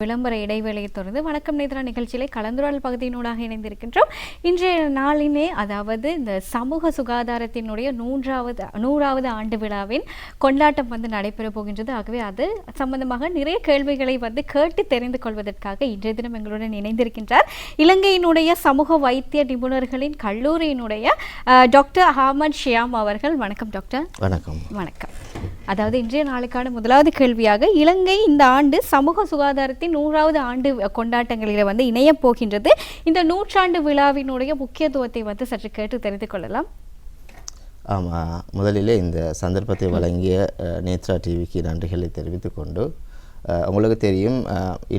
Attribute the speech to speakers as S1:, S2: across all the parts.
S1: விளம்பர இடைவேளையை தொடர்ந்து வணக்கம் நேத்ரா நிகழ்ச்சியிலே கலந்துரையாடல் பகுதியினூடாக இணைந்திருக்கின்றோம். இன்றைய நாளினே அதாவது இந்த சமூக சுகாதாரத்தினுடைய நூறாவது ஆண்டு விழாவின் கொண்டாட்டம் நடைபெற போகின்றது. ஆகவே அது சம்பந்தமாக நிறைய கேள்விகளை கேட்டு தெரிந்து கொள்வதற்காக இன்றைய தினம் எங்களுடன் இணைந்திருக்கின்றார் இலங்கையினுடைய சமூக வைத்திய நிபுணர்களின் கல்லூரியினுடைய டாக்டர் அஹமத் ஷியாம் அவர்கள். வணக்கம் டாக்டர்.
S2: வணக்கம்.
S1: வணக்கம். அதாவது இன்றைய நாளுக்கான முதலாவது கேள்வியாக இலங்கை இந்த ஆண்டு சமூக சுகாதாரத்தின் 100வது ஆண்டு கொண்டாட்டங்களில் இணைய போகின்றது. இந்த 100ஆண்டு விழாவினுடைய முக்கியத்துவத்தை சற்று கேட்டு தெரிந்து கொள்ளலாம்.
S2: ஆமாம், முதலிலே இந்த சந்தர்ப்பத்தை வழங்கிய நேத்ரா டிவிக்கு நன்றிகளை தெரிவித்துக் கொண்டு, உங்களுக்கு தெரியும்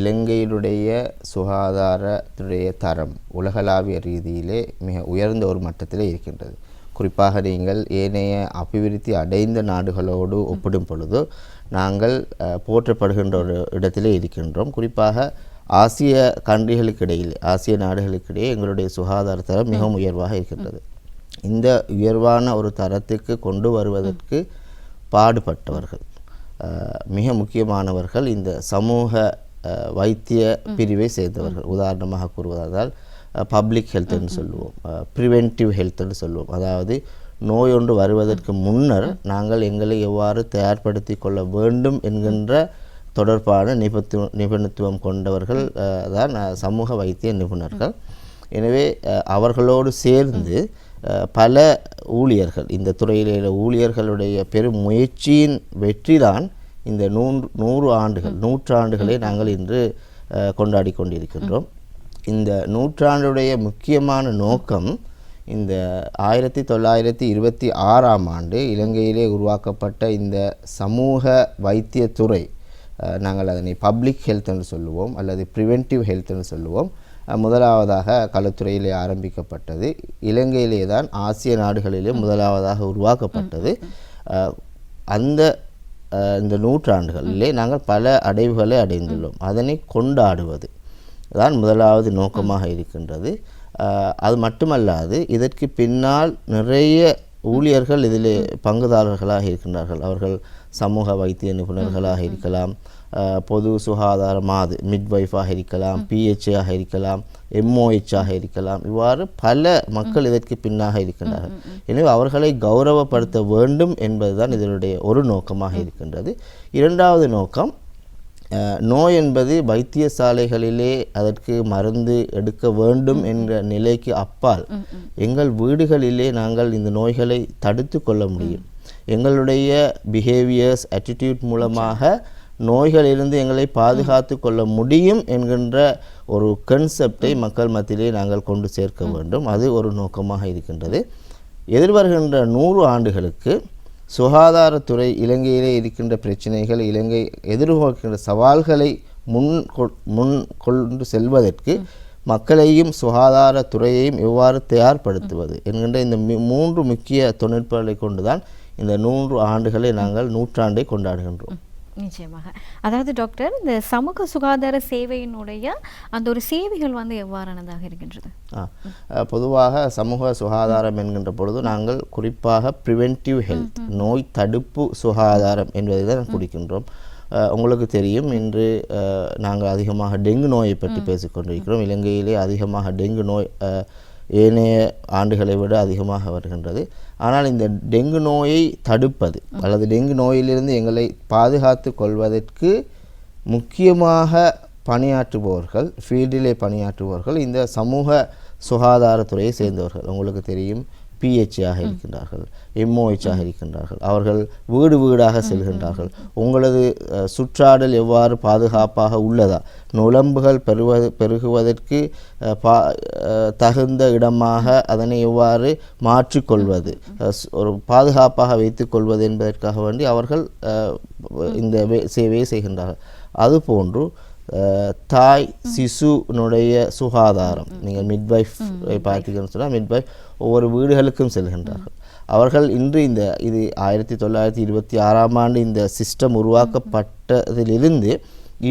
S2: இலங்கையினுடைய சுகாதாரத்துடைய தரம் உலகளாவிய ரீதியிலே மிக உயர்ந்த ஒரு மட்டத்திலே இருக்கின்றது. குறிப்பாக நீங்கள் ஏனைய அபிவிருத்தி அடைந்த நாடுகளோடு ஒப்பிடும் பொழுது நாங்கள் போற்றப்படுகின்ற ஒரு இடத்திலே இருக்கின்றோம். குறிப்பாக ஆசிய கண்ட்ரிகளுக்கிடையில் ஆசிய நாடுகளுக்கிடையே எங்களுடைய சுகாதார தரம் மிகவும் உயர்வாக இருக்கின்றது. இந்த உயர்வான ஒரு தரத்துக்கு கொண்டு வருவதற்கு பாடுபட்டவர்கள் மிக முக்கியமானவர்கள் இந்த சமூக வைத்திய பிரிவை சேர்ந்தவர்கள். உதாரணமாக கூறுவதால் பப்ளிக் ஹெல்த்னு சொல்லுவோம், ப்ரிவென்டிவ் ஹெல்த்னு சொல்லுவோம். அதாவது நோய் ஒன்று வருவதற்கு முன்னர் நாங்கள் எங்களை எவ்வாறு தயார்படுத்தி கொள்ள வேண்டும் என்கின்ற தொடர்பான நிபுணத்துவம் கொண்டவர்கள் தான் சமூக வைத்திய நிபுணர்கள். எனவே அவர்களோடு சேர்ந்து பல ஊழியர்கள், இந்த துறையிலே ஊழியர்களுடைய பெரும் முயற்சியின் வெற்றிதான் இந்த 100 நூற்றாண்டுகளை நாங்கள் இன்று கொண்டாடி கொண்டிருக்கின்றோம். இந்த நூற்றாண்டுடைய முக்கியமான நோக்கம் இந்த 1926ஆம் ஆண்டு இலங்கையிலே உருவாக்கப்பட்ட இந்த சமூக வைத்தியத்துறை, நாங்கள் அதனை பப்ளிக் ஹெல்த் என்று சொல்லுவோம் அல்லது ப்ரிவென்டிவ் ஹெல்த் என்று சொல்லுவோம். முதலாவதாக களத்துறையிலே ஆரம்பிக்கப்பட்டது. இலங்கையிலே தான் ஆசிய நாடுகளிலே முதலாவதாக உருவாக்கப்பட்டது. இந்த நூற்றாண்டுகளிலே நாங்கள் பல அடைவுகளை அடைந்துள்ளோம். அதனை கொண்டாடுவது தான் முதலாவது நோக்கமாக இருக்கின்றது. அது மட்டுமல்லாது இதற்கு பின்னால் நிறைய ஊழியர்கள் இதில் பங்குதாரர்களாக இருக்கின்றார்கள். அவர்கள் சமூக வைத்திய நிபுணர்களாக இருக்கலாம், பொது சுகாதார மிட்வைஃபாக இருக்கலாம், பிஹெச்ஆக இருக்கலாம், எம்ஓஹெச்ஆக இருக்கலாம். இவ்வாறு பல மக்கள் இதற்கு பின்னாக இருக்கின்றார்கள். எனவே அவர்களை கௌரவப்படுத்த வேண்டும் என்பதுதான் இதனுடைய ஒரு நோக்கமாக இருக்கின்றது. இரண்டாவது நோக்கம், நோய் என்பது வைத்தியசாலைகளிலே அதற்கு மருந்து எடுக்க வேண்டும் என்ற நிலைக்கு அப்பால் எங்கள் வீடுகளிலே நாங்கள் இந்த நோய்களை தடுத்து கொள்ள முடியும். எங்களுடைய பிஹேவியர்ஸ், ஆட்டிடியூட் மூலமாக நோய்களிலிருந்து எங்களை பாதுகாத்து கொள்ள முடியும் என்கின்ற ஒரு கன்செப்டை மக்கள் மத்தியிலே நாங்கள் கொண்டு சேர்க்க வேண்டும். அது ஒரு நோக்கமாக இருக்கின்றது. எதிர்வருகின்ற 100 ஆண்டுகளுக்கு சுகாதாரத்துறை இலங்கையிலே இருக்கின்ற பிரச்சனைகள், இலங்கை எதிர்கொள்கின்ற சவால்களை முன் கொண்டு செல்வதற்கு மக்களையும் சுகாதாரத்துறையையும் எவ்வாறு தயார்படுத்துவது என்கின்ற இந்த 3 முக்கிய தொழில்நுட்பங்களை கொண்டுதான் இந்த 100 ஆண்டுகளை நாங்கள் நூற்றாண்டை கொண்டாடுகின்றோம்.
S1: நிச்சயமாக. அதாவது டாக்டர், இந்த சமூக சுகாதார சேவையினுடைய அந்த ஒரு சேவைகள் எவ்வாறானதாக இருக்கின்றது?
S2: பொதுவாக சமூக சுகாதாரம் என்கின்ற பொழுது நாங்கள் குறிப்பாக ப்ரிவென்டிவ் ஹெல்த், நோய் தடுப்பு சுகாதாரம் என்பதை தான் குறிக்கின்றோம். உங்களுக்கு தெரியும், இன்று நாங்கள் அதிகமாக டெங்கு நோயை பற்றி பேசிக்கொண்டிருக்கிறோம். இலங்கையிலே அதிகமாக டெங்கு நோய் ஏனைய ஆண்டுகளை விட அதிகமாக வருகின்றது. ஆனால் இந்த டெங்கு நோயை தடுப்பது அல்லது டெங்கு நோயிலிருந்து எங்களை பாதுகாத்து கொள்வதற்கு முக்கியமாக பணியாற்றுபவர்கள், ஃபீல்டிலே பணியாற்றுபவர்கள் இந்த சமூக சுகாதாரத்துறையை சேர்ந்தவர்கள். உங்களுக்கு தெரியும், பிஹெச்ஆக இருக்கின்றார்கள், எம்ஓஹெச்ஆக இருக்கின்றார்கள். அவர்கள் வீடு வீடாக செல்கின்றார்கள். உங்களது சுற்றாடல் எவ்வாறு பாதுகாப்பாக உள்ளதா, நுளம்புகள் பெருகுவதற்கு தகுந்த இடமாக அதனை எவ்வாறு மாற்றிக்கொள்வது, ஒரு பாதுகாப்பாக வைத்து கொள்வது என்பதற்காக வேண்டி அவர்கள் இந்த சேவையை செய்கின்றார்கள். அதுபோன்று தாய் சிசுனுடைய சுகாதாரம், நீங்கள் மிட்வைஃப் பார்த்தீங்கன்னு சொன்னால் மிட்வைஃப் ஒவ்வொரு வீடுகளுக்கும் செல்கின்றார்கள். அவர்கள் இன்று இது 1926ஆம் ஆண்டு இந்த சிஸ்டம் உருவாக்கப்பட்டதிலிருந்து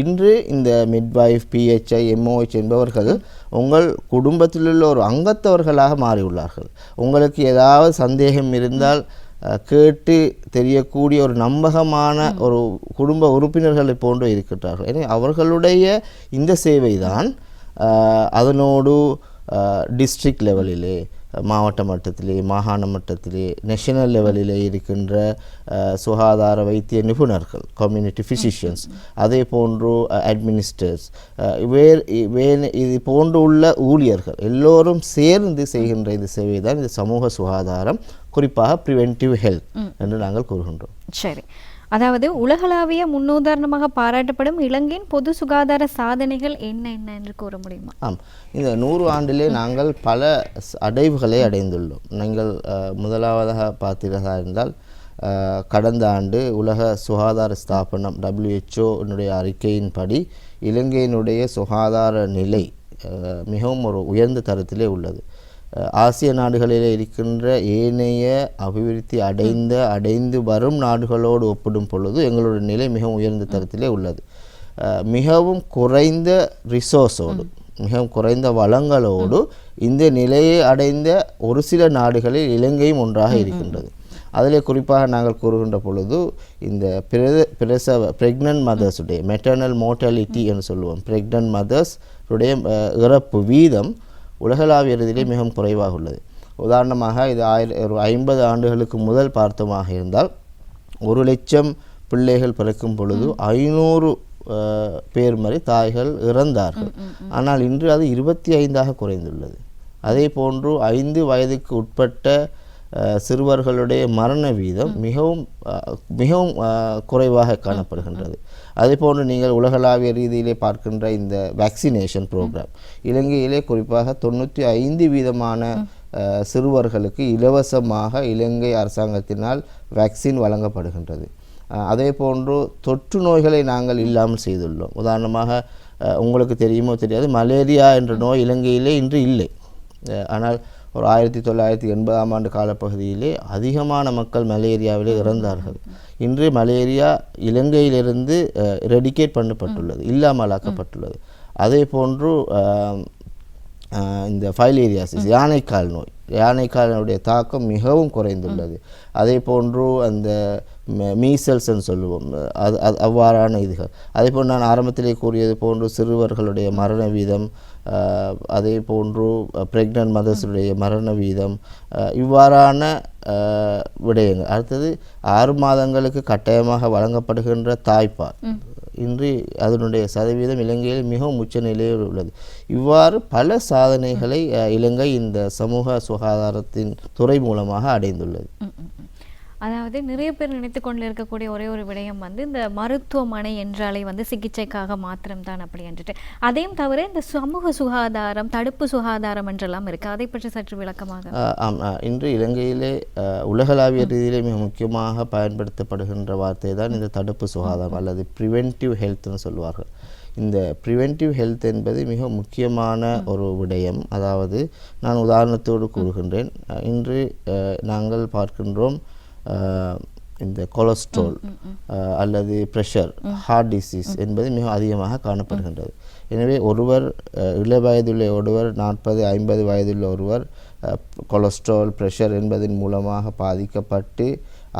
S2: இன்று இந்த மிட்வைஃப், பிஹெச்ஐ, எம்ஓஹெச் என்பவர்கள் உங்கள் குடும்பத்தில் உள்ள ஒரு அங்கத்தவர்களாக மாறியுள்ளார்கள். உங்களுக்கு ஏதாவது சந்தேகம் இருந்தால் கேட்டு தெரியக்கூடிய ஒரு நம்பகமான ஒரு குடும்ப உறுப்பினர்களை போன்று இருக்கின்றார்கள். எனவே அவர்களுடைய இந்த சேவை தான் அதனோடு டிஸ்ட்ரிக்ட் லெவலிலே, மாவட்ட மட்டத்திலே, மாகாண மட்டத்திலே, நேஷனல் லெவலிலே இருக்கின்ற சுகாதார வைத்திய நிபுணர்கள், கம்யூனிட்டி ஃபிசிஷியன்ஸ், அதே போன்று அட்மினிஸ்ட்ரேட்டர்ஸ், இது போன்று உள்ள ஊழியர்கள் எல்லோரும் சேர்ந்து செய்கின்ற இந்த சேவை தான் இந்த சமூக சுகாதாரம், குறிப்பாக ப்ரிவென்டிவ் ஹெல்த் என்று நாங்கள் கூறுகின்றோம்.
S1: சரி, அதாவது உலகளாவிய முன்னுதாரணமாக பாராட்டப்படும் இலங்கையின் பொது சுகாதார சாதனைகள் என்ன என்ன என்று கூற முடியுமா?
S2: ஆம், இந்த 100 ஆண்டிலே நாங்கள் பல அடைவுகளை அடைந்துள்ளோம். நீங்கள் முதலாவதாக பார்த்தீர்களா இருந்தால் கடந்த ஆண்டு உலக சுகாதார ஸ்தாபனம் WHO அறிக்கையின்படி இலங்கையினுடைய சுகாதார நிலை மிகவும் ஒரு உயர்ந்த தரத்திலே உள்ளது. ஆசிய நாடுகளிலே இருக்கின்ற ஏனைய அபிவிருத்தி அடைந்து வரும் நாடுகளோடு ஒப்பிடும் பொழுது எங்களுடைய நிலை மிகவும் உயர்ந்த தரத்திலே உள்ளது. மிகவும் குறைந்த ரிசோர்ஸோடு, மிகவும் குறைந்த வளங்களோடு இந்த நிலையை அடைந்த ஒரு சில நாடுகளில் இலங்கையும் ஒன்றாக இருக்கின்றது. அதிலே குறிப்பாக நாங்கள் கூறுகின்ற பொழுது இந்த பிரெக்னன்ட் மதர்ஸுடைய மெட்டர்னல் மோர்டாலிட்டி என்று சொல்லுவோம், பிரெக்னன்ட் மதர்ஸ் உடைய இறப்பு வீதம் உலகளாவிய ரீதியிலே மிகவும் குறைவாக உள்ளது. உதாரணமாக இது ஒரு 50 ஆண்டுகளுக்கு முதல் பார்த்தமாக இருந்தால் 1,00,000 பிள்ளைகள் பிறக்கும் பொழுது 500 பேர் மாதிரி தாய்கள் இறந்தார்கள். ஆனால் இன்று அது 25ஆக குறைந்துள்ளது. அதே போன்று 5 வயதுக்கு உட்பட்ட சிறுவர்களுடைய மரண வீதம் மிகவும் குறைவாக காணப்படுகின்றது. அதே போன்று நீங்கள் உலகளாவிய ரீதியிலே பார்க்கின்ற இந்த வேக்சினேஷன் ப்ரோக்ராம், இலங்கையிலே குறிப்பாக 95% சிறுவர்களுக்கு இலவசமாக இலங்கை அரசாங்கத்தினால் வேக்சின் வழங்கப்படுகின்றது. அதே போன்று தொற்று நோய்களை நாங்கள் இல்லாமல் செய்துள்ளோம். உதாரணமாக உங்களுக்கு தெரியுமோ தெரியாது, மலேரியா என்ற நோய் இலங்கையிலே இன்று இல்லை. ஆனால் ஒரு 1980ஆம் ஆண்டு காலப்பகுதியிலே அதிகமான மக்கள் மலேரியாவிலே இறந்தார்கள். இன்று மலேரியா இலங்கையிலிருந்து ரெடிகேட் பண்ணப்பட்டுள்ளது, இல்லாமலாக்கப்பட்டுள்ளது. அதே போன்று இந்த ஃபைலேரியாசிஸ், யானைக்கால் நோய், யானைக்காலினுடைய தாக்கம் மிகவும் குறைந்துள்ளது. அதே போன்று அந்த மீசல்ஸ்ன்னு சொல்லுவோம், அது அவ்வாறான இதுகள். அதே போன்று நான் ஆரம்பத்திலே கூறியது போன்று சிறுவர்களுடைய மரண வீதம், அதே போன்று பிரெக்னன்ட் மதர்ஸுடைய மரண வீதம், இவ்வாறான விடயங்கள். அடுத்தது 6 மாதங்களுக்கு கட்டாயமாக வழங்கப்படுகின்ற தாய்ப்பால், இன்று அதனுடைய சதவீதம் இலங்கையில் மிகவும் உச்ச நிலையில் உள்ளது. இவ்வாறு பல சாதனைகளை இலங்கை இந்த சமூக சுகாதாரத்தின் துறை மூலமாக அடைந்துள்ளது.
S1: அதாவது நிறைய பேர் நினைத்து கொண்டு இருக்கக்கூடிய ஒரே ஒரு விடயம் இந்த மருத்துவமனை என்றாலே சிகிச்சைக்காக மாத்திரம்தான் அப்படி என்றுட்டு, அதையும் தவிர இந்த சமூக சுகாதாரம், தடுப்பு சுகாதாரம் என்றெல்லாம் இருக்கு. அதை பற்றி சற்று விளக்கமாக.
S2: இன்று இலங்கையிலே உலகளாவிய ரீதியிலே மிக முக்கியமாக பயன்படுத்தப்படுகின்ற வார்த்தை தான் இந்த தடுப்பு சுகாதாரம் அல்லது ப்ரிவென்டிவ் ஹெல்த்னு சொல்வார்கள். இந்த ப்ரிவென்டிவ் ஹெல்த் என்பது மிக முக்கியமான ஒரு விடயம். அதாவது நான் உதாரணத்தோடு கூறுகின்றேன். இன்று நாங்கள் பார்க்கின்றோம் இந்த கொலஸ்ட்ரால் அல்லது ப்ரெஷர், ஹார்ட் டிசீஸ் என்பது மிக அதிகமாக காணப்படுகின்றது. எனவே ஒருவர் இளவயதுள்ள ஒருவர் 40-50 வயதுள்ள ஒருவர் கொலஸ்ட்ரால், ப்ரெஷர் என்பதன் மூலமாக பாதிக்கப்பட்டு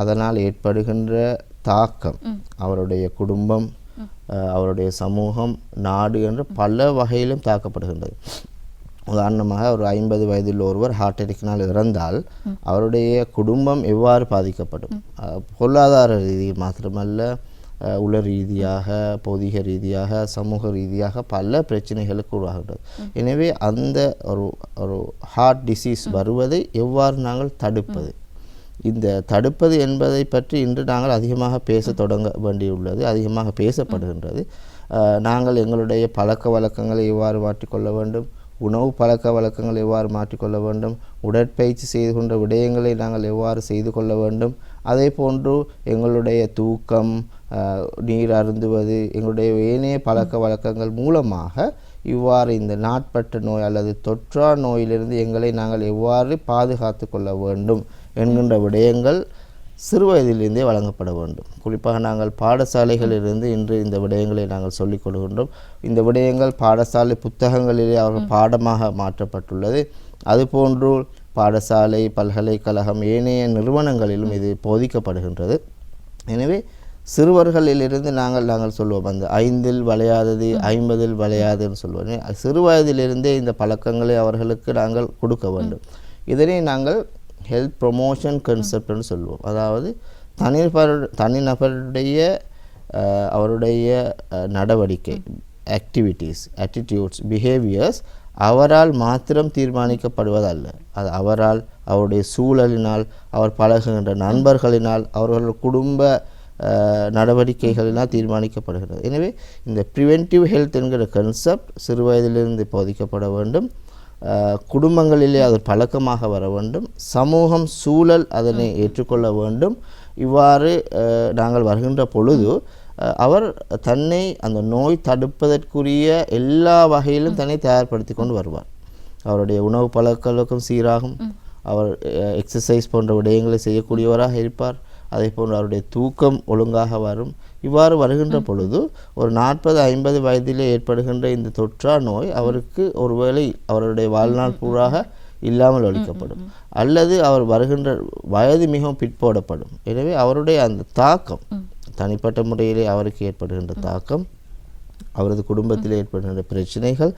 S2: அதனால் ஏற்படுகின்ற தாக்கம் அவருடைய குடும்பம், அவருடைய சமூகம், நாடு என்று பல வகையிலும் தாக்கப்படுகின்றது. உதாரணமாக ஒரு 50 வயதுள்ள ஒருவர் ஹார்ட் அட்டாக்கினால் இறந்தால் அவருடைய குடும்பம் எவ்வாறு பாதிக்கப்படும்? பொருளாதார ரீதியில் மாத்திரமல்ல, உள ரீதியாக, பௌதிக ரீதியாக, சமூக ரீதியாக பல பிரச்சனைகளுக்கு உருவாகின்றது. எனவே அந்த ஒரு ஹார்ட் டிசீஸ் வருவதை எவ்வாறு நாங்கள் தடுப்பது? இந்த தடுப்பது என்பதை பற்றி இன்று நாங்கள் அதிகமாக பேச தொடங்க வேண்டியுள்ளது, அதிகமாக பேசப்படுகின்றது. நாங்கள் எங்களுடைய பழக்க வழக்கங்களை எவ்வாறு மாற்றிக்கொள்ள வேண்டும், உணவு பழக்க வழக்கங்களை எவ்வாறு மாற்றிக்கொள்ள வேண்டும், உடற்பயிற்சி செய்து கொண்ட விடயங்களை நாங்கள் எவ்வாறு செய்து கொள்ள வேண்டும், அதே போன்று எங்களுடைய தூக்கம், நீர் அருந்துவது, எங்களுடைய ஏனைய பழக்க வழக்கங்கள் மூலமாக இவ்வாறு இந்த நாட்பட்ட நோய் அல்லது தொற்றா நோயிலிருந்து எங்களை நாங்கள் எவ்வாறு பாதுகாத்து கொள்ள வேண்டும் என்கின்ற விடயங்கள் சிறு வயதிலிருந்தே வழங்கப்பட வேண்டும். குறிப்பாக நாங்கள் பாடசாலைகளிலிருந்து இன்று இந்த விடயங்களை நாங்கள் சொல்லிக் கொடுக்கின்றோம். இந்த விடயங்கள் பாடசாலை புத்தகங்களிலே அவர்கள் பாடமாக மாற்றப்பட்டுள்ளது. அதுபோன்று பாடசாலை, பல்கலைக்கழகம், ஏனைய நிறுவனங்களிலும் இது போதிக்கப்படுகின்றது. எனவே சிறுவர்களிலிருந்து நாங்கள் சொல்லுவோம், அந்த 5இல் வளையாதது 50இல் வளையாதுன்னு சொல்லுவோம். சிறு வயதிலிருந்தே இந்த பழக்கங்களை அவர்களுக்கு நாங்கள் கொடுக்க வேண்டும். இதனை நாங்கள் ஹெல்த் ப்ரொமோஷன் கன்செப்ட்னு சொல்லுவோம். அதாவது தனிநபருடைய அவருடைய நடவடிக்கை, ஆக்டிவிட்டீஸ், ஆட்டிடியூட்ஸ், பிஹேவியர்ஸ் அவரால் மாத்திரம் தீர்மானிக்கப்படுவதல்ல. அது அவரால், அவருடைய சூழலினால், அவர் பழகுகின்ற நண்பர்களினால், அவர்கள் குடும்ப நடவடிக்கைகளினால் தீர்மானிக்கப்படுகிறது. எனவே இந்த ப்ரிவென்டிவ் ஹெல்த் என்கிற கன்செப்ட் சிறு வயதிலிருந்து போதிக்கப்பட வேண்டும். குடும்பங்களிலே அது பழக்கமாக வர வேண்டும். சமூகம், சூழல் அதனை ஏற்றுக்கொள்ள வேண்டும். இவ்வாறு நாங்கள் வருகின்ற பொழுது அவர் தன்னை அந்த நோய் தடுப்பதற்குரிய எல்லா வகையிலும் தன்னை தயார்படுத்தி கொண்டு வருவார். அவருடைய உணவு பழக்கங்களுக்கும் சீராகும். அவர் எக்ஸசைஸ் போன்ற விடயங்களை செய்யக்கூடியவராக இருப்பார். அதே போன்று அவருடைய தூக்கம் ஒழுங்காக வரும். இவ்வாறு வருகின்ற பொழுது ஒரு 40-50 வயதிலே ஏற்படுகின்ற இந்த தொற்றா நோய் அவருக்கு ஒருவேளை அவருடைய வாழ்நாள் பூராக இல்லாமல் ஒழிக்கப்படும், அல்லது அவர் வருகின்ற வயது மிகவும் பிற்போடப்படும். எனவே அவருடைய அந்த தாக்கம், தனிப்பட்ட முறையிலே அவருக்கு ஏற்படுகின்ற தாக்கம், அவரது குடும்பத்தில் ஏற்படுகின்ற பிரச்சனைகள்,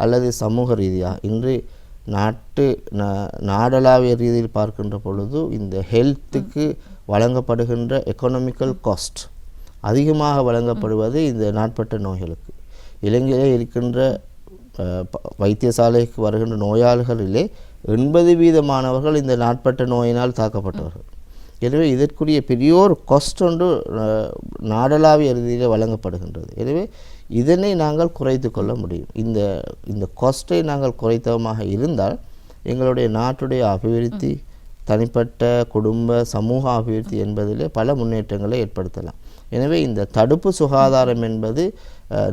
S2: அல்லது சமூக ரீதியாக இன்று நாடளாவிய ரீதியில் பார்க்கின்ற பொழுது இந்த ஹெல்த்துக்கு வழங்கப்படுகின்ற எக்கனாமிக்கல் காஸ்ட் அதிகமாக வழங்கப்படுவது இந்த நாட்பட்ட நோய்களுக்கு. இலங்கையிலே இருக்கின்ற வைத்தியசாலைக்கு வருகின்ற நோயாளிகளிலே 80% இந்த நாட்பட்ட நோயினால் தாக்கப்பட்டவர்கள். எனவே இதற்குரிய பெரியோர் காஸ்ட் ஒன்று நாடளாவிய ரீதியில் வழங்கப்படுகின்றது. எனவே இதனை நாங்கள் குறைத்து கொள்ள முடியும். இந்த காஸ்ட்டை நாங்கள் குறைத்தமாக இருந்தால் எங்களுடைய நாட்டுடைய அபிவிருத்தி, தனிப்பட்ட குடும்ப சமூக அபிவிருத்தி என்பதிலே பல முன்னேற்றங்களை ஏற்படுத்தலாம். எனவே இந்த தடுப்பு சுகாதாரம் என்பது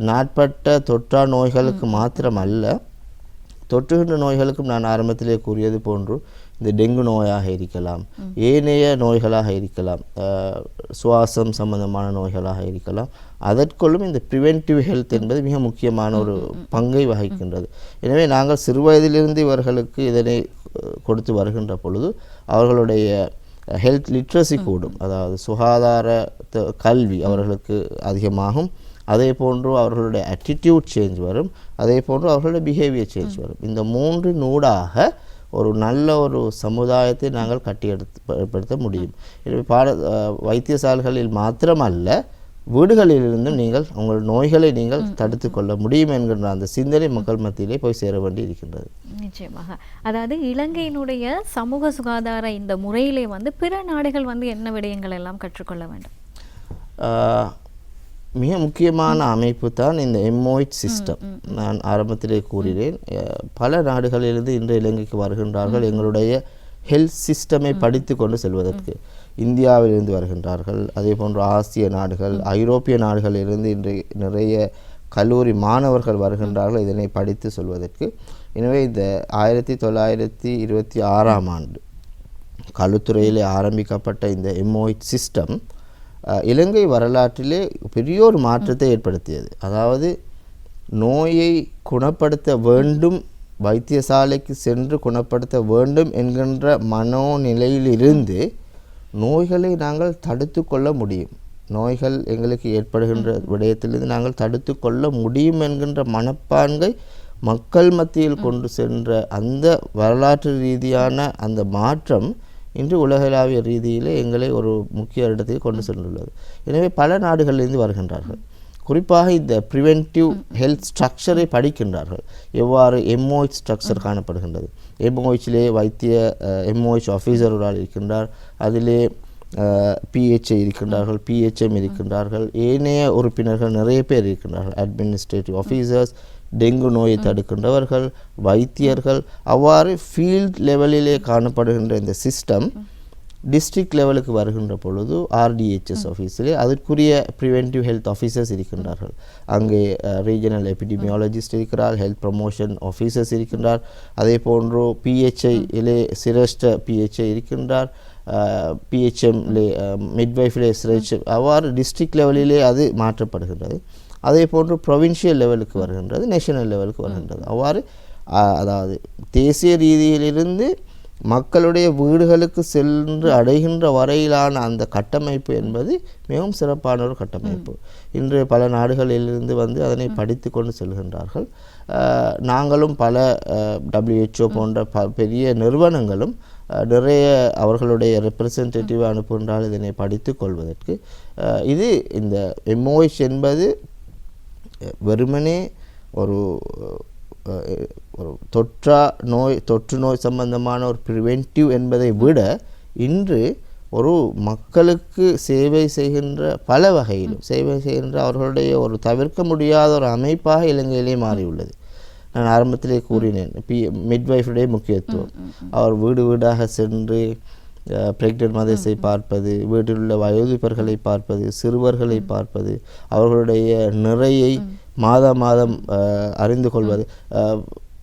S2: நாட்பட்ட தொற்றா நோய்களுக்கு மாத்திரமல்ல, தொற்றுகின்ற நோய்களுக்கும் நான் ஆரம்பத்திலே கூறியது போன்று இந்த டெங்கு நோயாக இருக்கலாம், ஏனைய நோய்களாக இருக்கலாம், சுவாசம் சம்பந்தமான நோய்களாக இருக்கலாம், அதற்குள்ளும் இந்த ப்ரிவென்டிவ் ஹெல்த் என்பது மிக முக்கியமான ஒரு பங்கை வகிக்கின்றது. எனவே நாங்கள் சிறுவயதிலிருந்து இவர்களுக்கு இதனை கொடுத்து வருகின்ற பொழுது அவர்களுடைய ஹெல்த் லிட்ரஸி கூடும். அதாவது சுகாதார கல்வி அவர்களுக்கு அதிகமாகும். அதே போன்று அவர்களுடைய ஆட்டிடியூட் சேஞ்ச் வரும். அதே போன்று அவர்களுடைய பிஹேவியர் சேஞ்ச் வரும். இந்த 3 நூடாக ஒரு நல்ல ஒரு சமுதாயத்தை நாங்கள் ஏற்படுத்த முடியும். எனவே வைத்தியசாலைகளில் மாத்திரமல்ல, வீடுகளிலிருந்தும் நீங்கள் உங்கள் நோய்களை நீங்கள் தடுத்து கொள்ள முடியும் என்கின்ற அந்த சிந்தனை மக்கள் மத்தியிலே போய் சேர வேண்டி இருக்கின்றது.
S1: நிச்சயமாக. அதாவது இலங்கையினுடைய சமூக சுகாதார இந்த முறையிலே பிற நாடுகள் என்ன விடயங்கள் எல்லாம் கற்றுக்கொள்ள வேண்டும்?
S2: மிக முக்கியமான அமைப்பு தான் இந்த MOH சிஸ்டம். நான் ஆரம்பத்திலே கூறினேன், பல நாடுகளிலிருந்து இன்று இலங்கைக்கு வருகின்றார்கள் எங்களுடைய ஹெல்த் சிஸ்டமை படித்து கொண்டு செல்வதற்கு. இந்தியாவிலிருந்து வருகின்றார்கள், அதே போன்று ஆசிய நாடுகள், ஐரோப்பிய நாடுகளிலிருந்து இன்று நிறைய கல்லூரி மாணவர்கள் வருகின்றார்கள் இதனை படித்து சொல்வதற்கு. எனவே இந்த 1926ஆம் ஆண்டு கல்வித்துறையிலே ஆரம்பிக்கப்பட்ட இந்த MOH சிஸ்டம் இலங்கை வரலாற்றிலே பெரியோர் மாற்றத்தை ஏற்படுத்தியது. அதாவது நோயை குணப்படுத்த வேண்டும், வைத்தியசாலைக்கு சென்று குணப்படுத்த வேண்டும் என்கின்ற மனோநிலையிலிருந்து நோய்களை நாங்கள் தடுத்து கொள்ள முடியும், நோய்கள் எங்களுக்கு ஏற்படுகின்ற விடயத்திலிருந்து நாங்கள் தடுத்து கொள்ள முடியும் என்கின்ற மனப்பான்கை மக்கள் மத்தியில் கொண்டு சென்ற அந்த வரலாற்று ரீதியான அந்த மாற்றம் இன்று உலகளாவிய ரீதியிலே எங்களை ஒரு முக்கிய இடத்துக்கு கொண்டு சென்றுள்ளது. எனவே பல நாடுகளிலிருந்து வருகின்றார்கள். குறிப்பாக இந்த ப்ரிவென்டிவ் ஹெல்த் ஸ்ட்ரக்சரை படிக்கின்றார்கள். எவ்வாறு MOH ஸ்ட்ரக்சர் காணப்படுகின்றது. MOHலே வைத்திய MOH ஆஃபீஸர் ஒரு ஆள் இருக்கின்றார், அதிலே PHA இருக்கின்றார்கள், PHM இருக்கின்றார்கள், ஏனைய உறுப்பினர்கள் நிறைய பேர் இருக்கின்றார்கள், அட்மினிஸ்ட்ரேட்டிவ் ஆஃபீஸர்ஸ், டெங்கு நோயை தடுக்கின்றவர்கள், வைத்தியர்கள். அவ்வாறு ஃபீல்ட் லெவலிலே காணப்படுகின்ற இந்த சிஸ்டம் டிஸ்ட்ரிக்ட் லெவலுக்கு வருகின்ற பொழுது RDHS ஆஃபீஸிலே அதற்குரிய ப்ரிவென்டிவ் ஹெல்த் ஆஃபீஸர்ஸ் இருக்கின்றார்கள். அங்கே ரீஜனல் எபிடிமியாலஜிஸ்ட் இருக்கிறார், ஹெல்த் ப்ரமோஷன் ஆஃபீஸர்ஸ் இருக்கின்றார், அதே போன்று PHIலே சிரேஷ்ட PHI இருக்கின்றார், PHMலே மிட்வைஃபிலே சிரேஷ்ட. அவ்வாறு டிஸ்ட்ரிக்ட் லெவலிலே அது மாற்றப்படுகின்றது. அதே போன்று ப்ரொவின்ஷியல் லெவலுக்கு வருகின்றது, நேஷனல் லெவலுக்கு வருகின்றது. அவ்வாறு அதாவது தேசிய ரீதியிலிருந்து மக்களுடைய வீடுகளுக்கு சென்று அடைகின்ற வரையிலான அந்த கட்டமைப்பு என்பது மிகவும் சிறப்பான ஒரு கட்டமைப்பு. இன்று பல நாடுகளிலிருந்து வந்து அதனை படித்து கொண்டு செல்கின்றார்கள். நாங்களும் பல WHO போன்ற பெரிய நிறுவனங்களும் நிறைய அவர்களுடைய ரெப்ரசன்டேட்டிவ் அனுப்புகின்றால் இதனை படித்து கொள்வதற்கு. இது இந்த MOH என்பது வெறுமனே ஒரு தொற்று நோய் சம்பந்தமான ஒரு ப்ரிவென்டிவ் என்பதை விட இன்று ஒரு மக்களுக்கு சேவை செய்கின்ற பல வகையிலும் சேவை செய்கின்ற அவர்களுடைய ஒரு தவிர்க்க முடியாத ஒரு அமைப்பாக இலங்கையிலே மாறியுள்ளது. நான் ஆரம்பத்திலே கூறினேன் மிட்வைஃபுடைய முக்கியத்துவம். அவர் வீடு வீடாக சென்று பிரெக்னன்ட் மதர்ஸை பார்ப்பது, வீட்டில் உள்ள வயோதிபர்களை பார்ப்பது, சிறுவர்களை பார்ப்பது, அவர்களுடைய நிறையை மாதம் அறிந்து கொள்வது.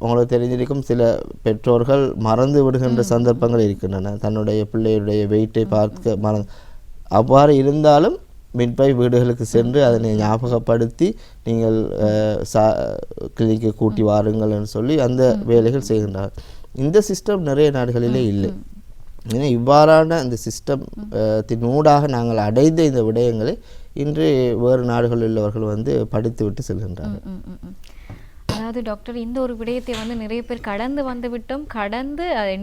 S2: உங்களுக்கு தெரிஞ்சிருக்கும் சில பெற்றோர்கள் மறந்து விடுகின்ற சந்தர்ப்பங்கள் இருக்கின்றன. தன்னுடைய பிள்ளையுடைய வெயிட்டை பார்க்க அவ்வாறு இருந்தாலும் மிட்வை வீடுகளுக்கு சென்று அதனை ஞாபகப்படுத்தி நீங்கள் கிளினிக்கை கூட்டி வாருங்கள் என்று சொல்லி அந்த வேலைகள் செய்கின்றார்கள். இந்த சிஸ்டம் நிறைய நாடுகளிலே இல்லை. ஏன்னா இவ்வாறான இந்த சிஸ்டத்தினூடாக நாங்கள் அடைந்த இந்த விடயங்களை இன்று வேறு நாடுகளில் உள்ளவர்கள் வந்து படித்து விட்டு செல்கின்றார்கள்.
S1: அதாவது டாக்டர், இந்த ஒரு விடயத்தை வந்து நிறைய பேர் கடந்து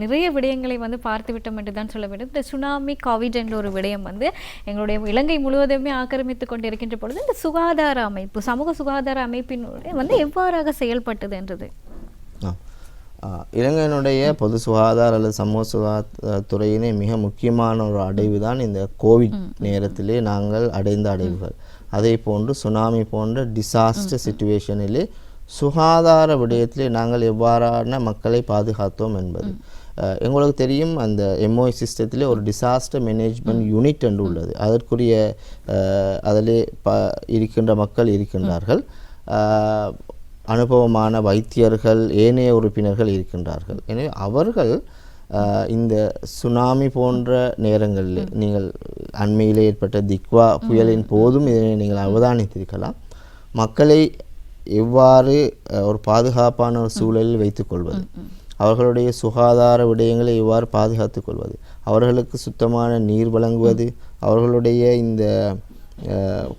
S1: நிறைய விடயங்களை வந்து பார்த்து விட்டோம் என்று தான் சொல்ல வேண்டும். இந்த சுனாமி கோவிட் என்ற ஒரு விடயம் வந்து எங்களுடைய இலங்கை முழுவதுமே ஆக்கிரமித்து கொண்டு இருக்கின்ற பொழுது இந்த சுகாதார அமைப்பு, சமூக சுகாதார அமைப்பினுடைய வந்து எவ்வாறாக செயல்பட்டது என்றது.
S2: இலங்கையினுடைய பொது சுகாதார அல்லது சமூக சுகாதாரத்துறையினே மிக முக்கியமான ஒரு அடைவு தான் இந்த கோவிட் நேரத்திலே நாங்கள் அடைந்த அடைவுகள். அதே போன்று சுனாமி போன்ற டிசாஸ்டர் சிச்சுவேஷனிலே சுகாதார விடயத்திலே நாங்கள் எவ்வாறான மக்களை பாதுகாத்தோம் என்பது எங்களுக்கு தெரியும். அந்த MOH சிஸ்டத்திலே ஒரு டிசாஸ்டர் மேனேஜ்மெண்ட் யூனிட் என்று உள்ளது. அதற்குரிய அதிலே இருக்கின்ற மக்கள் இருக்கின்றார்கள். அனுபவமான வைத்தியர்கள், ஏனைய உறுப்பினர்கள் இருக்கின்றார்கள். எனவே அவர்கள் இந்த சுனாமி போன்ற நேரங்களில் நீங்கள் அண்மையில் ஏற்பட்ட திக்வா புயலின் போதும் இதனை நீங்கள் அவதானித்திருக்கலாம். மக்களை எவ்வாறு ஒரு பாதுகாப்பான ஒரு சூழலில் வைத்துக்கொள்வது, அவர்களுடைய சுகாதார விடயங்களை எவ்வாறு பாதுகாத்து கொள்வது, அவர்களுக்கு சுத்தமான நீர் வழங்குவது, அவர்களுடைய இந்த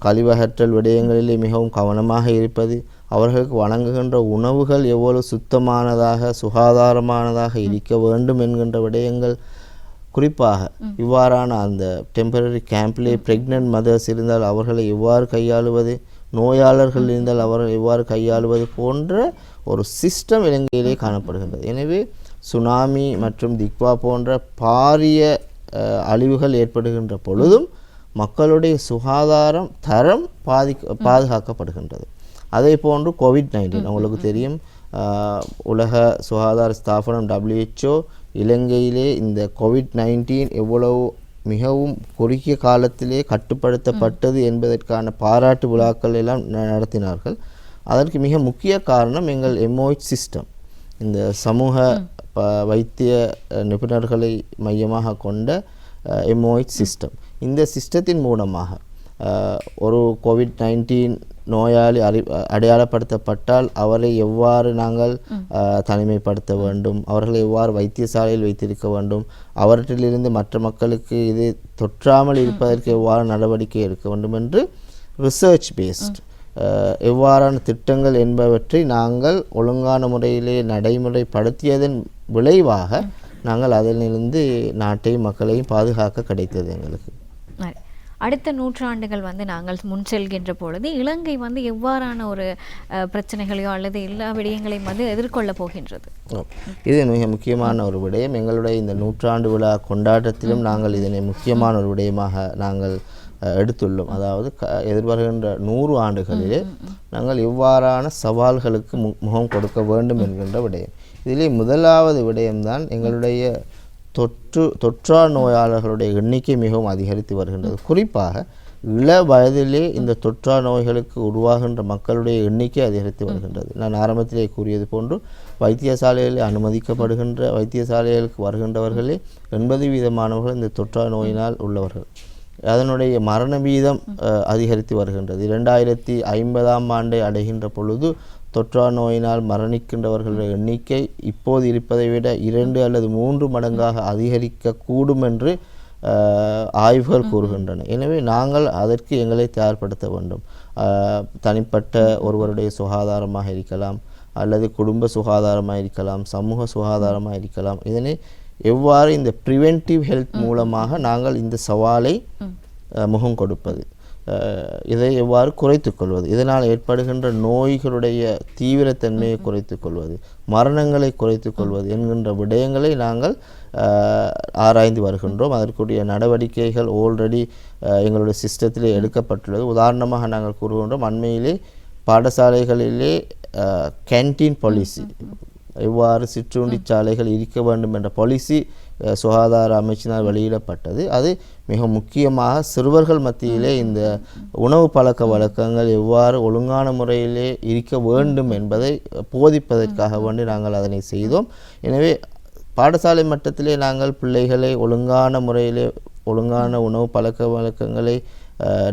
S2: கழிவகற்றல் விடயங்களிலே மிகவும் கவனமாக இருப்பது, அவர்களுக்கு வழங்குகின்ற உணவுகள் எவ்வளவு சுத்தமானதாக சுகாதாரமானதாக இருக்க வேண்டும் என்கின்ற விடயங்கள். குறிப்பாக இவ்வாறான அந்த டெம்பரரி கேம்பிலே பிரெக்னன்ட் மதர்ஸ் இருந்தால் அவர்களை எவ்வாறு கையாளுவது, நோயாளர்கள் இருந்தால் அவர்கள் எவ்வாறு கையாளுவது போன்ற ஒரு சிஸ்டம் இலங்கையிலே காணப்படுகின்றது. எனவே சுனாமி மற்றும் திக்வா போன்ற பாரிய அழிவுகள் ஏற்படுகின்ற பொழுதும் மக்களுடைய சுகாதாரம் தரம் பாதுகாக்கப்படுகின்றது. அதே போன்று COVID-19 உங்களுக்கு தெரியும். உலக சுகாதார ஸ்தாபனம் WHO இலங்கையிலே இந்த COVID-19 எவ்வளவு மிகவும் குறுகிய காலத்திலே கட்டுப்படுத்தப்பட்டது என்பதற்கான பாராட்டு விழாக்கள் எல்லாம் நடத்தினார்கள். அதற்கு மிக முக்கிய காரணம் எங்கள் MOH சிஸ்டம். இந்த சமூக வைத்திய நிபுணர்களை மையமாக கொண்ட MOH சிஸ்டம். இந்த சிஸ்டத்தின் மூலமாக ஒரு COVID-19 நோயாளி அடையாளப்படுத்தப்பட்டால் அவரை எவ்வாறு நாங்கள் தனிமைப்படுத்த வேண்டும், அவர்களை எவ்வாறு வைத்தியசாலையில் வைத்திருக்க வேண்டும், அவற்றிலிருந்து மற்ற மக்களுக்கு இது தொற்றாமல் இருப்பதற்கு எவ்வாறு நடவடிக்கை எடுக்க வேண்டும் என்று ரிசர்ச் பேஸ்ட் எவ்வாறான திட்டங்கள் என்பவற்றை நாங்கள் ஒழுங்கான முறையிலே நடைமுறைப்படுத்தியதன் விளைவாக நாங்கள் அதிலிருந்து நாட்டையும் மக்களையும் பாதுகாக்க கிடைத்தது எங்களுக்கு.
S1: அடுத்த நூற்றாண்டுகள் வந்து நாங்கள் முன் செல்கின்ற பொழுது இலங்கை வந்து எவ்வாறான ஒரு பிரச்சனைகளையோ அல்லது எல்லா விடயங்களையும் வந்து எதிர்கொள்ள போகின்றது?
S2: இது மிக முக்கியமான ஒரு விடயம். எங்களுடைய இந்த நூற்றாண்டு விழா கொண்டாட்டத்திலும் நாங்கள் இதனை முக்கியமான ஒரு விடயமாக நாங்கள் எடுத்துள்ளோம். அதாவது எதிர்வருகின்ற 100 ஆண்டுகளிலே நாங்கள் எவ்வாறான சவால்களுக்கு முகம் கொடுக்க வேண்டும் என்கின்ற விடயம். இதிலே முதலாவது விடயம்தான் எங்களுடைய தொற்றா நோயாளர்களுடைய எண்ணிக்கை மிகவும் அதிகரித்து வருகின்றது. குறிப்பாக இள வயதிலே இந்த தொற்றா நோய்களுக்கு உருவாகின்ற மக்களுடைய எண்ணிக்கை அதிகரித்து வருகின்றது. நான் ஆரம்பத்திலே கூறியது போன்று வைத்தியசாலைகளில் அனுமதிக்கப்படுகின்ற வைத்தியசாலைகளுக்கு வருகின்றவர்களே 80% இந்த தொற்றா நோயினால் உள்ளவர்கள். அதனுடைய மரண வீதம் அதிகரித்து வருகின்றது. 2050ஆம் ஆண்டை அடைகின்ற பொழுது தொற்றா நோயினால் மரணிக்கின்றவர்களுடைய எண்ணிக்கை இப்போது இருப்பதை விட 2 அல்லது 3 மடங்காக அதிகரிக்கக்கூடும் என்று ஆய்வுகள் கூறுகின்றன. எனவே நாங்கள் அதற்கு எங்களை தயார்படுத்த வேண்டும். தனிப்பட்ட ஒருவருடைய சுகாதாரமாக இருக்கலாம், அல்லது குடும்ப சுகாதாரமாக இருக்கலாம், சமூக சுகாதாரமாக இருக்கலாம். இதனை எவ்வாறு இந்த ப்ரிவென்டிவ் ஹெல்த் மூலமாக நாங்கள் இந்த சவாலை முகம் கொடுப்பது, இதை எவ்வாறு குறைத்துக்கொள்வது, இதனால் ஏற்படுகின்ற நோய்களுடைய தீவிரத்தன்மையை குறைத்துக்கொள்வது, மரணங்களை குறைத்துக்கொள்வது என்கின்ற விடயங்களை நாங்கள் ஆராய்ந்து வருகின்றோம். அதற்குரிய நடவடிக்கைகள் ஆல்ரெடி எங்களுடைய சிஸ்டத்திலே எடுக்கப்பட்டுள்ளது. உதாரணமாக நாங்கள் கூறுகின்றோம், அண்மையிலே பாடசாலைகளிலே கேன்டீன் பாலிசி, எவ்வாறு சிற்றுண்டி சாலைகள் இருக்க வேண்டும் என்ற பாலிசி சுகாதார அமைச்சினால் வெளியிடப்பட்டது. அது மிக முக்கியமாக சிறுவர்கள் மத்தியிலே இந்த உணவு பழக்க வழக்கங்கள் எவ்வாறு ஒழுங்கான முறையிலே இருக்க வேண்டும் என்பதை போதிப்பதற்காக வேண்டி நாங்கள் அதனை செய்தோம். எனவே பாடசாலை மட்டத்திலே நாங்கள் பிள்ளைகளை ஒழுங்கான முறையிலே ஒழுங்கான உணவு பழக்க வழக்கங்களை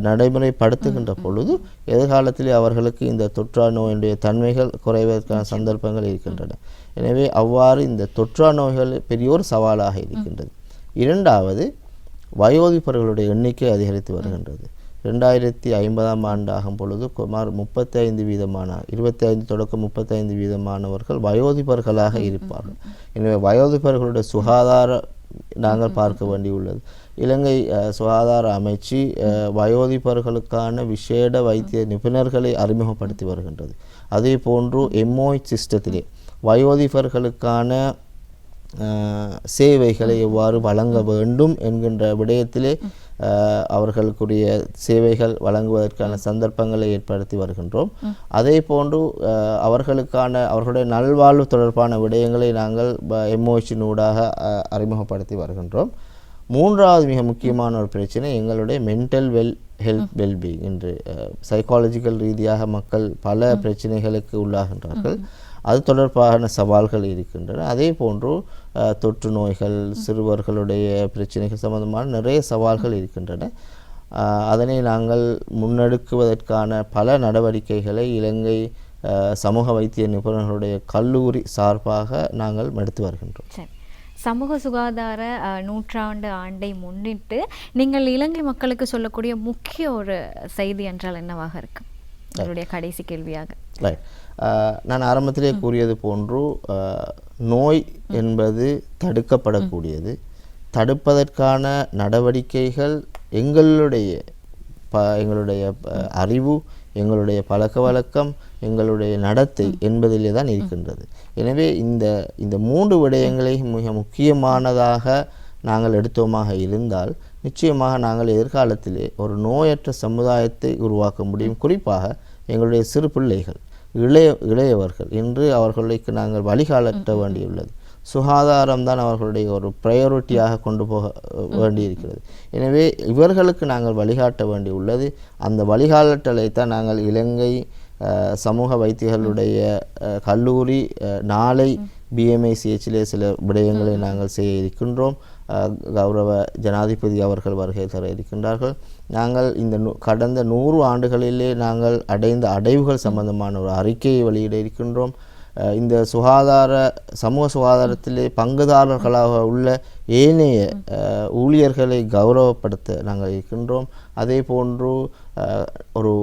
S2: நடைமுறைப்படுத்துகின்ற பொழுது எதிர்காலத்திலே அவர்களுக்கு இந்த தொற்றா நோயினுடைய தன்மைகள் குறைவதற்கான சந்தர்ப்பங்கள் இருக்கின்றன. எனவே அவ்வாறு இந்த தொற்றா நோய்கள் பெரியோர் சவாலாக இருக்கின்றது. இரண்டாவது, வயோதிபர்களுடைய எண்ணிக்கை அதிகரித்து வருகின்றது. 2050ஆம் ஆண்டு ஆகும் பொழுது சுமார் 35% 25 தொடக்கம் 35% வயோதிபர்களாக இருப்பார்கள். எனவே வயோதிபர்களுடைய சுகாதார நாங்கள் பார்க்க வேண்டியுள்ளது. இலங்கை சுகாதார அமைச்சு வயோதிபர்களுக்கான விசேட வைத்திய நிபுணர்களை அறிமுகப்படுத்தி வருகின்றது. அதே போன்று எம்ஓஹெச் சிஸ்டத்திலே வயோதிபர்களுக்கான சேவைகளை எவ்வாறு வழங்க வேண்டும் என்கின்ற விடயத்திலே அவர்களுக்குரிய சேவைகள் வழங்குவதற்கான சந்தர்ப்பங்களை ஏற்படுத்தி வருகின்றோம். அதே போன்று அவர்களுடைய நல்வாழ்வு தொடர்பான விடயங்களை நாங்கள் எம்ஓஹெச்சினூடாக அறிமுகப்படுத்தி வருகின்றோம். மூன்றாவது மிக முக்கியமான ஒரு பிரச்சனை எங்களுடைய மென்டல் ஹெல்த் வெல்பீயிங் என்று சைக்காலஜிக்கல் ரீதியாக மக்கள் பல பிரச்சனைகளுக்கு உள்ளாகின்றார்கள். அது தொடர்பான சவால்கள் இருக்கின்றன. அதே போன்று தொற்று நோய்கள், சிறுவர்களுடைய பிரச்சனைகள் சம்பந்தமான நிறைய சவால்கள் இருக்கின்றன. அதனை நாங்கள் முன்னெடுக்குவதற்கான பல நடவடிக்கைகளை இலங்கை சமூக வைத்திய நிபுணர்களுடைய கல்லூரி சார்பாக நாங்கள் எடுத்து வருகின்றோம்.
S1: சமூக சுகாதார 100ஆண்டு ஆண்டை முன்னிட்டு நீங்கள் இலங்கை மக்களுக்கு சொல்லக்கூடிய முக்கிய ஒரு செய்தி என்றால் என்னவாக இருக்கு? உங்களுடைய கடைசி கேள்வியாக.
S2: நான் ஆரம்பத்திலே கூறியது போன்று நோய் என்பது தடுக்கப்படக்கூடியது. தடுப்பதற்கான நடவடிக்கைகள் எங்களுடைய அறிவு, எங்களுடைய பழக்க வழக்கம், எங்களுடைய நடத்தை என்பதிலே தான் இருக்கின்றது. எனவே இந்த 3 விடயங்களை மிக முக்கியமானதாக நாங்கள் எடுத்தோமாக இருந்தால் நிச்சயமாக நாங்கள் எதிர்காலத்திலே ஒரு நோயற்ற சமுதாயத்தை உருவாக்க முடியும். குறிப்பாக எங்களுடைய சிறு பிள்ளைகள், இளையவர்கள் இன்று அவர்களுக்கு நாங்கள் வழிகாட்ட வேண்டியுள்ளது. சுகாதாரம் தான் அவர்களுடைய ஒரு ப்ரையாரிட்டியாக கொண்டு போக வேண்டியிருக்கிறது. எனவே இவர்களுக்கு நாங்கள் வழிகாட்ட வேண்டியுள்ளது. அந்த வழிகாட்டலை தான் நாங்கள் இலங்கை சமூக வைத்தியர்களுடைய கல்லூரி நாளை BMICHலே சில விடயங்களை நாங்கள் செய்ய இருக்கின்றோம். கௌரவ ஜனாதிபதி அவர்கள் வருகை தர இருக்கின்றார்கள். நாங்கள் இந்த கடந்த 100 ஆண்டுகளிலே நாங்கள் அடைந்த அடைவுகள் சம்பந்தமான ஒரு அறிக்கையை வெளியிட இருக்கின்றோம். இந்த சமூக சுகாதாரத்திலே பங்குதாரர்களாக உள்ள ஏனைய ஊழியர்களை கௌரவப்படுத்த நாங்கள் இருக்கின்றோம். அதே போன்று ஒரு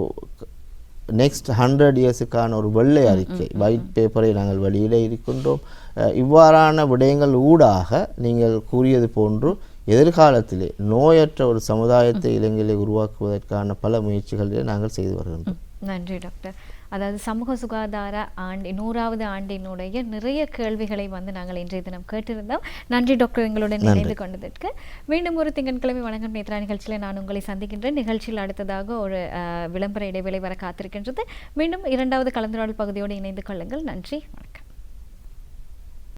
S2: நெக்ஸ்ட் 100 இயர்ஸுக்கான ஒரு வெள்ளை அறிக்கை, ஒயிட் பேப்பரை நாங்கள் வெளியிட இருக்கின்றோம். இவ்வாறான விடயங்கள் ஊடாக நீங்கள் கூறியது போன்று எதிர்காலத்திலே நோயற்ற ஒரு சமுதாயத்தை இலங்கையிலே உருவாக்குவதற்கான பல முயற்சிகளிலே நாங்கள் செய்து வருகின்றோம்.
S1: நன்றி டாக்டர். அதாவது சமூக சுகாதார 100வது ஆண்டினுடைய நிறைய கேள்விகளை நாங்கள் இன்றைய தினம் கேட்டிருந்தோம். நன்றி டாக்டர், எங்களுடன் இணைந்து கொண்டதற்கு. மீண்டும் ஒரு திங்கட்கிழமை வணக்கம் நேத்ரா நிகழ்ச்சியில் நான் உங்களை சந்திக்கின்றேன். நிகழ்ச்சியில் அடுத்ததாக ஒரு விளம்பர இடைவேளை வர காத்திருக்கின்றது. மீண்டும் 2வது கலந்துரையாடல் பகுதியோடு இணைந்து கொள்ளுங்கள். நன்றி.